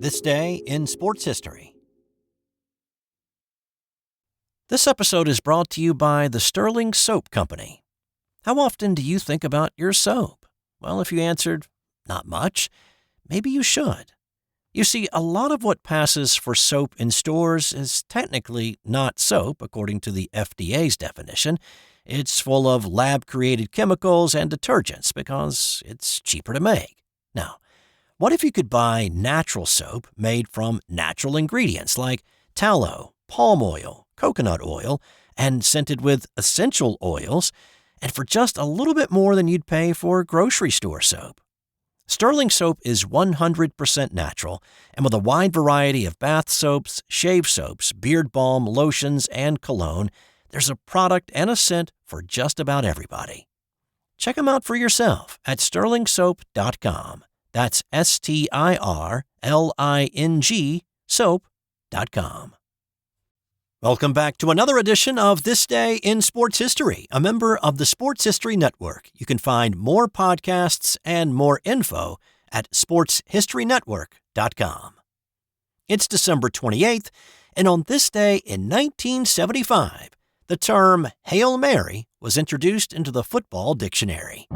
This Day in Sports History. This episode is brought to you by the Sterling Soap Company. How often do you think about your soap? Well, if you answered, not much, maybe you should. You see, a lot of what passes for soap in stores is technically not soap, according to the FDA's definition. It's full of lab-created chemicals and detergents because it's cheaper to make. Now, what if you could buy natural soap made from natural ingredients like tallow, palm oil, coconut oil, and scented with essential oils, and for just a little bit more than you'd pay for grocery store soap? Sterling Soap is 100% natural, and with a wide variety of bath soaps, shave soaps, beard balm, lotions, and cologne, there's a product and a scent for just about everybody. Check them out for yourself at sterlingsoap.com. That's STIRLING soap.com. Welcome back to another edition of This Day in Sports History, a member of the Sports History Network. You can find more podcasts and more info at sportshistorynetwork.com. It's December 28th, and on this day in 1975, the term Hail Mary was introduced into the football dictionary.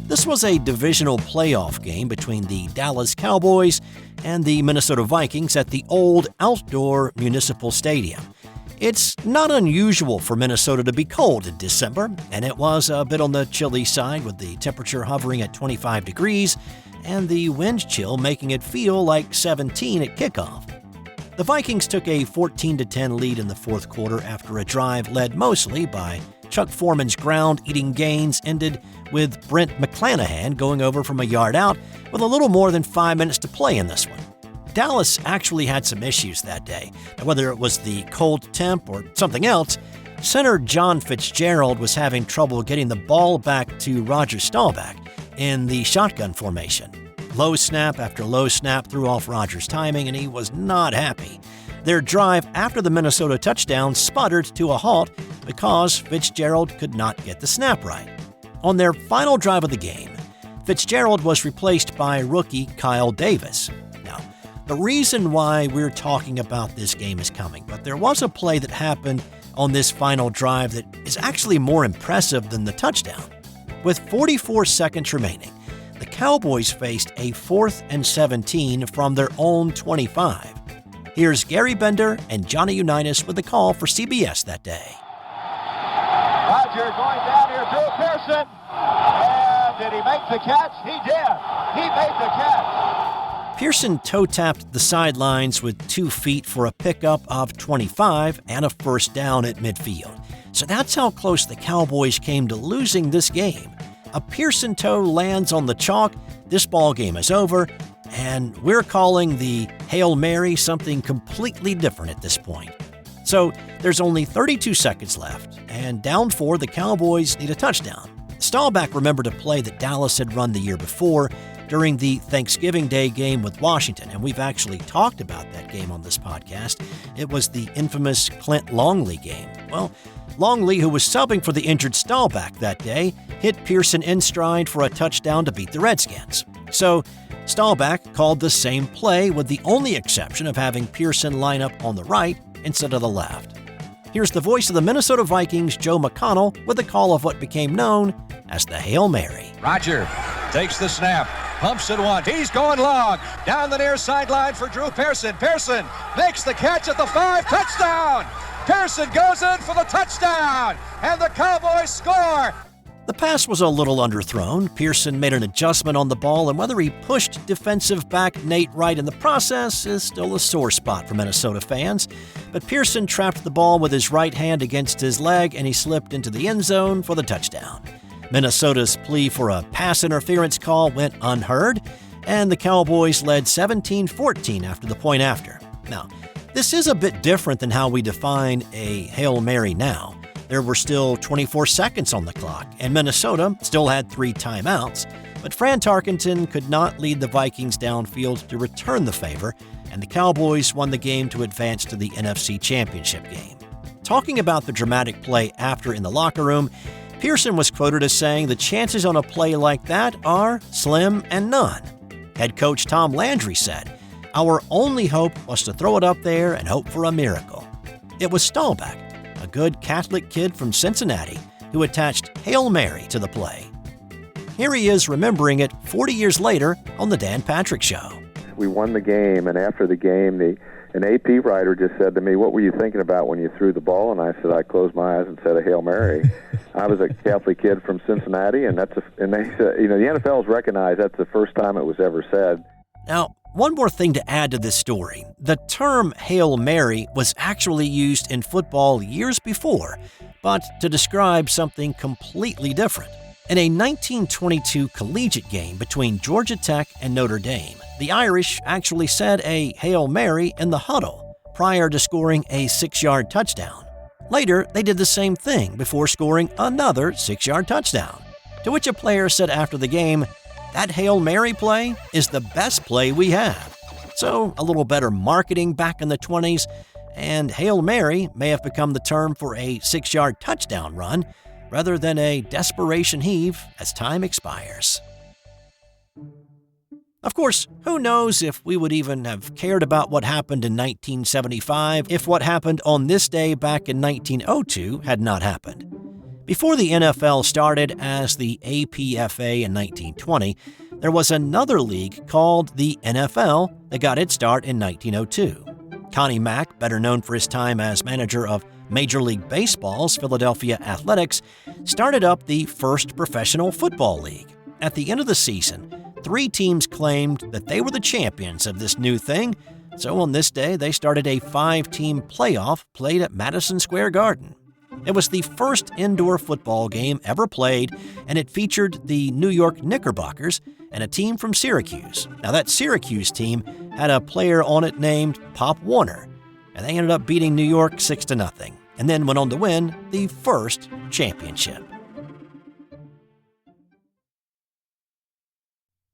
This was a divisional playoff game between the Dallas Cowboys and the Minnesota Vikings at the old outdoor municipal stadium. It's not unusual for Minnesota to be cold in December, and it was a bit on the chilly side with the temperature hovering at 25 degrees and the wind chill making it feel like 17 at kickoff. The Vikings took a 14-10 lead in the fourth quarter after a drive led mostly by Chuck Foreman's ground-eating gains ended with Brent McClanahan going over from a yard out with a little more than 5 minutes to play in this one. Dallas actually had some issues that day. Now, whether it was the cold temp or something else, center John Fitzgerald was having trouble getting the ball back to Roger Staubach in the shotgun formation. Low snap after low snap threw off Rodgers' timing, and he was not happy. Their drive after the Minnesota touchdown sputtered to a halt because Fitzgerald could not get the snap right. On their final drive of the game, Fitzgerald was replaced by rookie Kyle Davis. Now, the reason why we're talking about this game is coming, but there was a play that happened on this final drive that is actually more impressive than the touchdown. With 44 seconds remaining, the Cowboys faced a 4th and 17 from their own 25. Here's Gary Bender and Johnny Unitas with the call for CBS that day. Roger going down here, Drew Pearson. And did he make the catch? He did. He made the catch. Pearson toe-tapped the sidelines with 2 feet for a pickup of 25 and a first down at midfield. So that's how close the Cowboys came to losing this game. A Pearson toe lands on the chalk, this ball game is over, and we're calling the Hail Mary something completely different at this point. So there's only 32 seconds left, and down 4, the Cowboys need a touchdown. Staubach remembered a play that Dallas had run the year before during the Thanksgiving Day game with Washington, and we've actually talked about that game on this podcast. It was the infamous Clint Longley game. Well, Longley, who was subbing for the injured Staubach that day, hit Pearson in stride for a touchdown to beat the Redskins. So Staubach called the same play with the only exception of having Pearson line up on the right instead of the left. Here's the voice of the Minnesota Vikings, Joe McConnell, with the call of what became known as the Hail Mary. Roger takes the snap, pumps it once. He's going long. Down the near sideline for Drew Pearson. Pearson makes the catch at the 5. Touchdown! Pearson goes in for the touchdown, and the Cowboys score. The pass was a little underthrown. Pearson made an adjustment on the ball, and whether he pushed defensive back Nate Wright in the process is still a sore spot for Minnesota fans. But Pearson trapped the ball with his right hand against his leg, and he slipped into the end zone for the touchdown. Minnesota's plea for a pass interference call went unheard, and the Cowboys led 17-14 after the point after. Now, this is a bit different than how we define a Hail Mary now. There were still 24 seconds on the clock, and Minnesota still had 3 timeouts, but Fran Tarkenton could not lead the Vikings downfield to return the favor, and the Cowboys won the game to advance to the NFC Championship game. Talking about the dramatic play after in the locker room, Pearson was quoted as saying the chances on a play like that are slim and none. Head coach Tom Landry said, "Our only hope was to throw it up there and hope for a miracle." It was Staubach, a good Catholic kid from Cincinnati, who attached Hail Mary to the play. Here he is remembering it 40 years later on The Dan Patrick Show. We won the game, and after the game, an AP writer just said to me, "What were you thinking about when you threw the ball?" And I said, "I closed my eyes and said a Hail Mary." I was a Catholic kid from Cincinnati, and they said, the NFL's recognized that's the first time it was ever said. Now, one more thing to add to this story. The term Hail Mary was actually used in football years before, but to describe something completely different. In a 1922 collegiate game between Georgia Tech and Notre Dame, the Irish actually said a Hail Mary in the huddle prior to scoring a 6-yard touchdown. Later, they did the same thing before scoring another 6-yard touchdown, to which a player said after the game, "That Hail Mary play is the best play we have." So, a little better marketing back in the 20s, and Hail Mary may have become the term for a 6-yard touchdown run rather than a desperation heave as time expires. Of course, who knows if we would even have cared about what happened in 1975 if what happened on this day back in 1902 had not happened. Before the NFL started as the APFA in 1920, there was another league called the NFL that got its start in 1902. Connie Mack, better known for his time as manager of Major League Baseball's Philadelphia Athletics, started up the first professional football league. At the end of the season, 3 teams claimed that they were the champions of this new thing, so on this day they started a 5-team playoff played at Madison Square Garden. It was the first indoor football game ever played, and it featured the New York Knickerbockers and a team from Syracuse. Now, that Syracuse team had a player on it named Pop Warner, and they ended up beating New York 6-0, and then went on to win the first championship.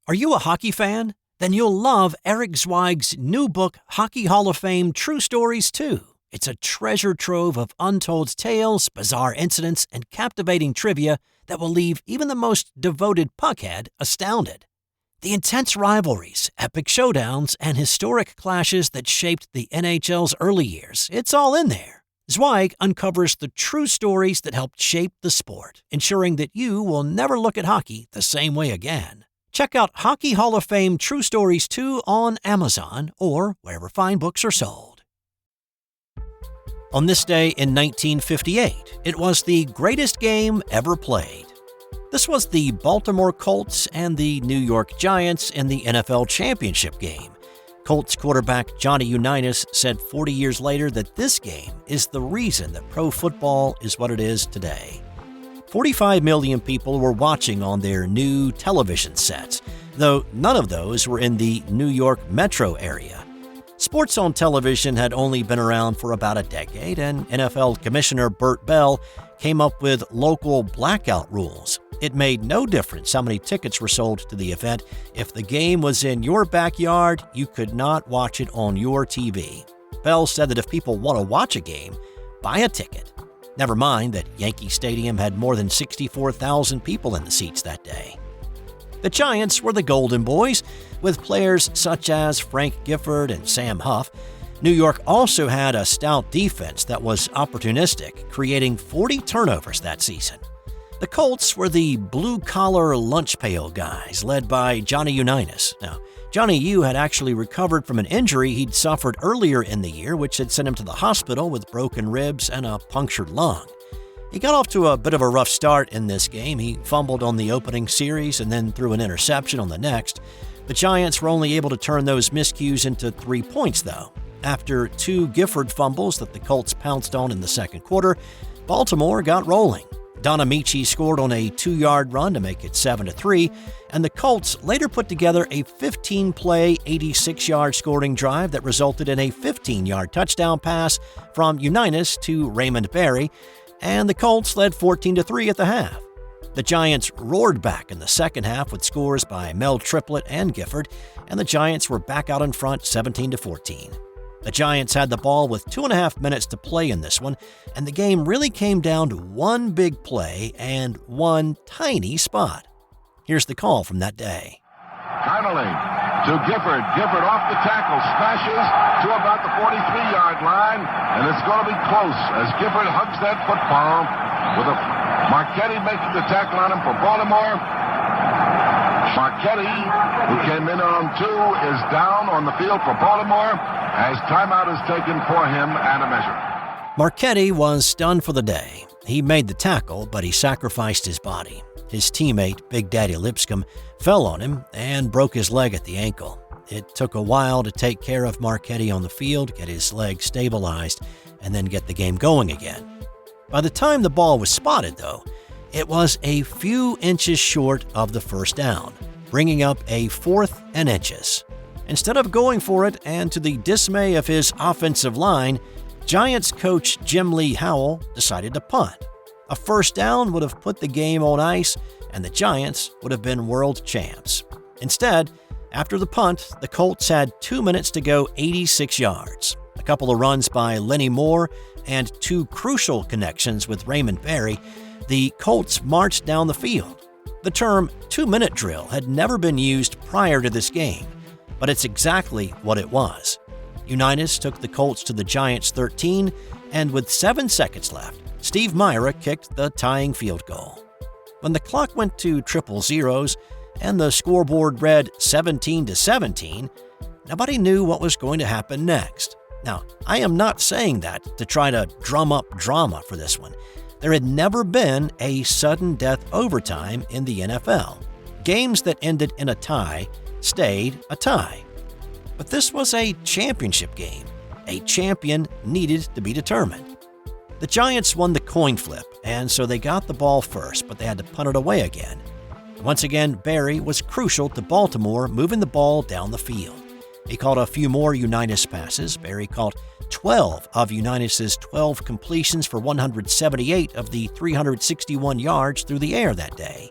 Are you a hockey fan? Then you'll love Eric Zweig's new book, Hockey Hall of Fame True Stories 2. It's a treasure trove of untold tales, bizarre incidents, and captivating trivia that will leave even the most devoted puckhead astounded. The intense rivalries, epic showdowns, and historic clashes that shaped the NHL's early years, it's all in there. Zweig uncovers the true stories that helped shape the sport, ensuring that you will never look at hockey the same way again. Check out Hockey Hall of Fame True Stories 2 on Amazon or wherever fine books are sold. On this day in 1958, it was the greatest game ever played. This was the Baltimore Colts and the New York Giants in the NFL championship game. Colts quarterback Johnny Unitas said 40 years later that this game is the reason that pro football is what it is today. 45 million people were watching on their new television sets, though none of those were in the New York metro area. Sports on television had only been around for about a decade, and NFL Commissioner Burt Bell came up with local blackout rules. It made no difference how many tickets were sold to the event. If the game was in your backyard, you could not watch it on your TV. Bell said that if people want to watch a game, buy a ticket. Never mind that Yankee Stadium had more than 64,000 people in the seats that day. The Giants were the Golden Boys, with players such as Frank Gifford and Sam Huff. New York also had a stout defense that was opportunistic, creating 40 turnovers that season. The Colts were the blue-collar lunch pail guys, led by Johnny Unitas. Now, Johnny U had actually recovered from an injury he'd suffered earlier in the year, which had sent him to the hospital with broken ribs and a punctured lung. He got off to a bit of a rough start in this game. He fumbled on the opening series and then threw an interception on the next. The Giants were only able to turn those miscues into 3 points, though. After 2 Gifford fumbles that the Colts pounced on in the second quarter, Baltimore got rolling. Don Amici scored on a 2-yard run to make it 7-3, and the Colts later put together a 15-play, 86-yard scoring drive that resulted in a 15-yard touchdown pass from Unitas to Raymond Berry, and the Colts led 14-3 at the half. The Giants roared back in the second half with scores by Mel Triplett and Gifford, and the Giants were back out in front 17-14. The Giants had the ball with 2.5 minutes to play in this one, and the game really came down to one big play and one tiny spot. Here's the call from that day. Finally, to Gifford. Gifford off the tackle, smashes to about the 43-yard line, and it's going to be close as Gifford hugs that football with Marchetti making the tackle on him for Baltimore. Marchetti, who came in on 2, is down on the field for Baltimore as timeout is taken for him and a measure. Marchetti was done for the day. He made the tackle, but he sacrificed his body. His teammate, Big Daddy Lipscomb, fell on him and broke his leg at the ankle. It took a while to take care of Marchetti on the field, get his leg stabilized, and then get the game going again. By the time the ball was spotted, though, it was a few inches short of the first down, bringing up a 4th and inches. Instead of going for it, and to the dismay of his offensive line, Giants coach Jim Lee Howell decided to punt. A first down would have put the game on ice, and the Giants would have been world champs. Instead, after the punt, the Colts had 2 minutes to go 86 yards. A couple of runs by Lenny Moore and 2 crucial connections with Raymond Berry, the Colts marched down the field. The term 2-minute drill had never been used prior to this game, but it's exactly what it was. Unitas took the Colts to the Giants' 13, and with 7 seconds left, Steve Myra kicked the tying field goal. When the clock went to triple zeros and the scoreboard read 17-17, nobody knew what was going to happen next. Now, I am not saying that to try to drum up drama for this one. There had never been a sudden death overtime in the NFL. Games that ended in a tie stayed a tie. But this was a championship game. A champion needed to be determined. The Giants won the coin flip, and so they got the ball first, but they had to punt it away again. Once again, Berry was crucial to Baltimore moving the ball down the field. He caught a few more Unitas passes. Berry caught 12 of Unitas' 12 completions for 178 of the 361 yards through the air that day.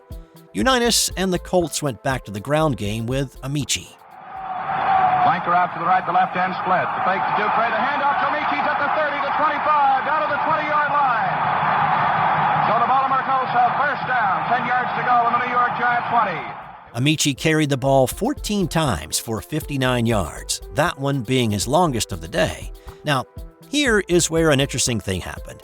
Unitas and the Colts went back to the ground game with Amici. Flanker out to the right, the left-hand split. The fake to Dupree, the handoff to Amici's at the 30, the 25, down to the 20-yard line. So the Baltimore Colts have first down, 10 yards to go on the New York Giants 20. Amici carried the ball 14 times for 59 yards, that one being his longest of the day. Now, here is where an interesting thing happened.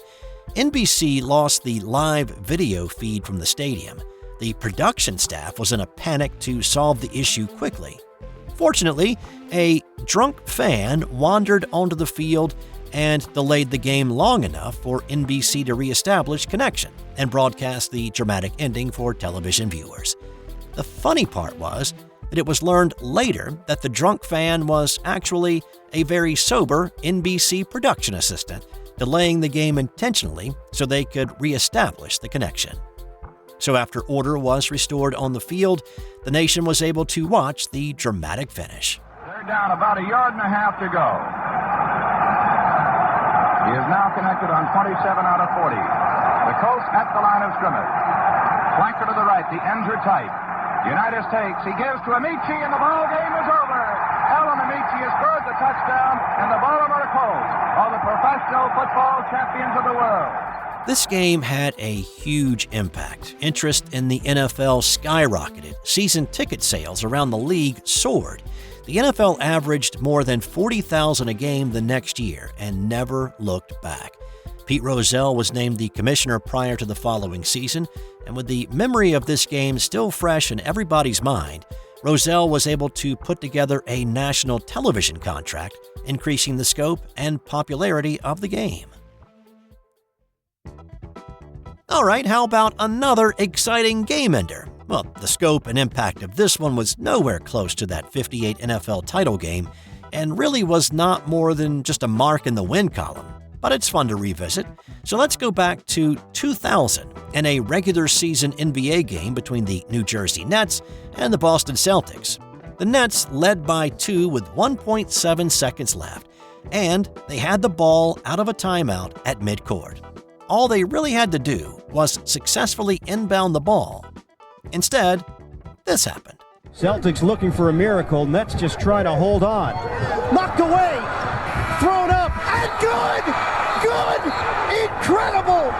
NBC lost the live video feed from the stadium. The production staff was in a panic to solve the issue quickly. Fortunately, a drunk fan wandered onto the field and delayed the game long enough for NBC to reestablish connection and broadcast the dramatic ending for television viewers. The funny part was that it was learned later that the drunk fan was actually a very sober NBC production assistant, delaying the game intentionally so they could reestablish the connection. So after order was restored on the field, the nation was able to watch the dramatic finish. They're down about 1.5 yards to go. He is now connected on 27 out of 40. The Colts at the line of scrimmage. Flanker to the right, the ends are tight. Unitas takes, he gives to Amici, and the ball game is over. Alan Amici has scored the touchdown, and the Baltimore Colts are the professional football champions of the world. This game had a huge impact. Interest in the NFL skyrocketed. Season ticket sales around the league soared. The NFL averaged more than 40,000 a game the next year and never looked back. Pete Rozelle was named the commissioner prior to the following season, and with the memory of this game still fresh in everybody's mind, Rozelle was able to put together a national television contract, increasing the scope and popularity of the game. All right, how about another exciting game ender? Well, the scope and impact of this one was nowhere close to that 58 NFL title game, and really was not more than just a mark in the win column. But it's fun to revisit. So let's go back to 2000 and a regular season NBA game between the New Jersey Nets and the Boston Celtics. The Nets led by 2 with 1.7 seconds left, and they had the ball out of a timeout at midcourt. All they really had to do was successfully inbound the ball. Instead, this happened. Celtics looking for a miracle. Nets just trying to hold on. Knocked away. Good! Incredible!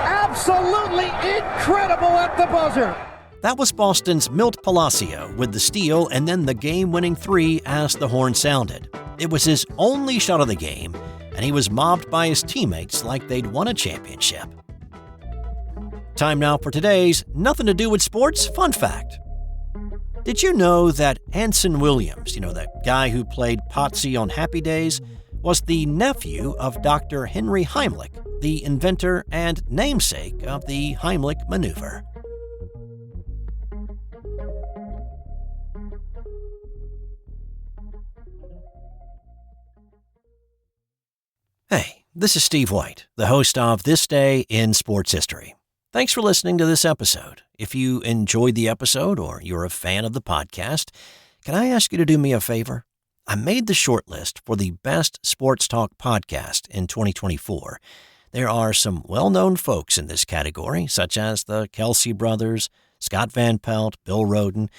Absolutely incredible at the buzzer! That was Boston's Milt Palacio with the steal and then the game-winning three as the horn sounded. It was his only shot of the game, and he was mobbed by his teammates like they'd won a championship. Time now for today's Nothing to Do with Sports Fun Fact. Did you know that Anson Williams, that guy who played Potsy on Happy Days, was the nephew of Dr. Henry Heimlich, the inventor and namesake of the Heimlich maneuver? Hey, this is Steve White, the host of This Day in Sports History. Thanks for listening to this episode. If you enjoyed the episode or you're a fan of the podcast, can I ask you to do me a favor? I made the shortlist for the best sports talk podcast in 2024. There are some well-known folks in this category, such as the Kelsey brothers, Scott Van Pelt, Bill Roden,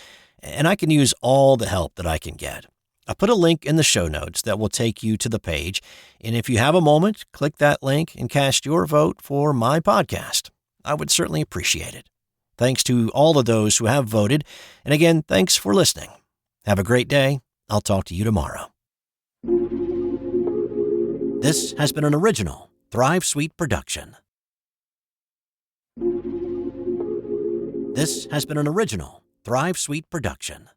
and I can use all the help that I can get. I put a link in the show notes that will take you to the page, and if you have a moment, click that link and cast your vote for my podcast. I would certainly appreciate it. Thanks to all of those who have voted, and again, thanks for listening. Have a great day. I'll talk to you tomorrow. This has been an original Thrive Suite production. This has been an original Thrive Suite production.